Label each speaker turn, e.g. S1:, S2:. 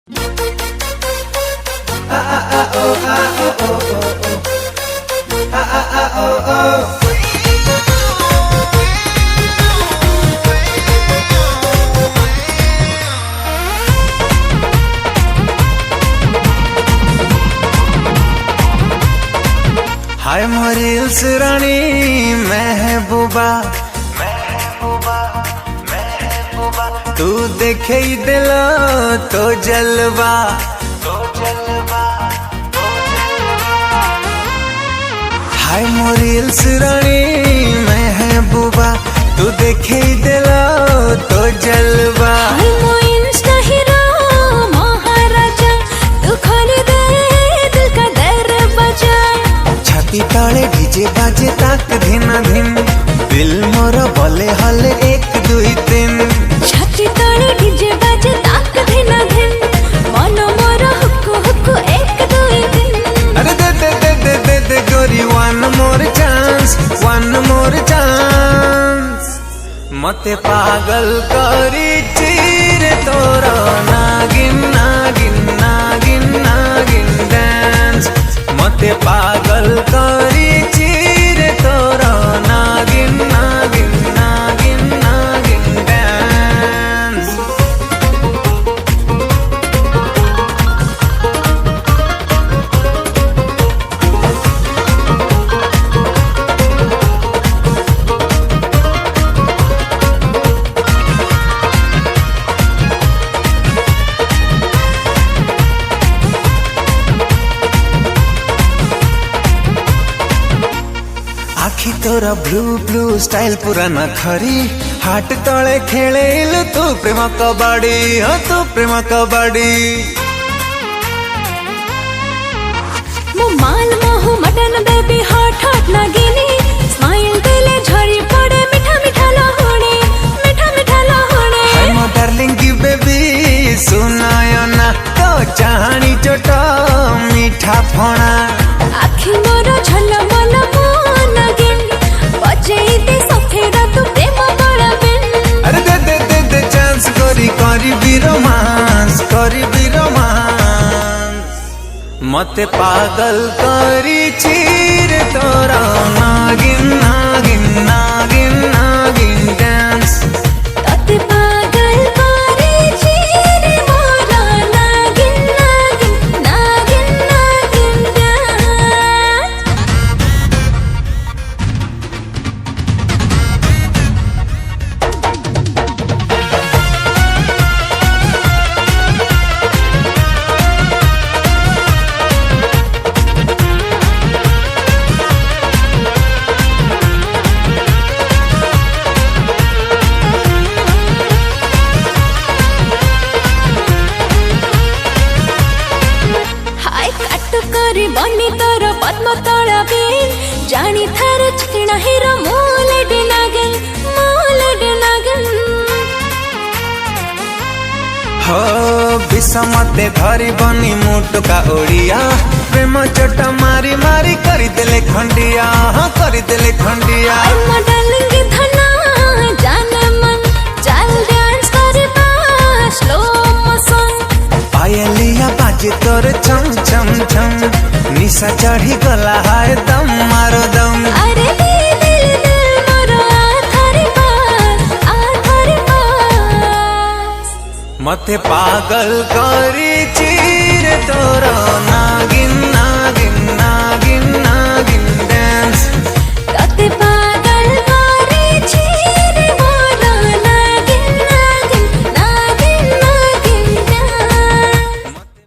S1: हाय मोरी रानी महबूबा, तू देखे ही दिलो तो जलवा, हाय मोरी रानी महबूबा, तू देखे ही दिलो तो जलवा। छाती तले डीजे बाजे ताक धिन धिन, दिल मोर बोले हले एक दुई तीन।
S2: छाती तले डीजे बाजे ताक धिन धिन, मन मोर हुक्कु हुक्कु एक दुई तीन।
S1: अरे दे दे दे दे दे दे गोरी one more chance, one more chance. मते पागल करी चीर तोरा नागिन नागिन नागिन नागिन डांस। मते पागल करी चीर तोरा नागिन नागिन नागिन नागिन डांस। आखी तोरा ब्लू ब्लू स्टाइल पुराना खरी, हाट तले खेलेलु तू प्रेम कबाड़ी, हाँ तू प्रेम कबाड़ी।
S2: मो माल महु मटन बेबी हॉट हॉट नागिनी, स्माइल दिले झड़ी पड़े मीठा मीठा लहुणी, मीठा मीठा लहुणी।
S1: हाय मो डार्लिंग की बेबी सुनायो ना तो चाहनी चोट मीठा फोना।
S2: आखी मोर झलमल नागिन, बजेई दे सफेदा तू प्रेम बड़बिन।
S1: अरे दे दे दे दे चांस करी करी भी रोमांस, करी भी रोमांस। मते पागल करी चीर तोरा नागिन नागिन नागिन नागिन डांस।
S2: तते पागल करे चीर मोरा नागिन नागिन नागिन नागिन डांस। हाय काट करी बनी तोर पद्म तोड़ा बिन, जानी थार चिकना हिरो मोलडी नागिन, मोलडी नागिन।
S1: हो विषमते धरी बनी मुटुका ओडिया, प्रेम चोट मारी मारी करी देले खंडिया, हाँ करी देले खंडिया।
S2: आई मॉडलिंग धना जाने मन, चल डांस करबा स्लो मोशन।
S1: पायलिया बाजे तोर छम छम छम, निशा चढ़ी गला हाय दम मारो दम।
S2: अरे दिल दिल दिल मोरो आथरी पास।
S1: मते पागल करी चीर तोरा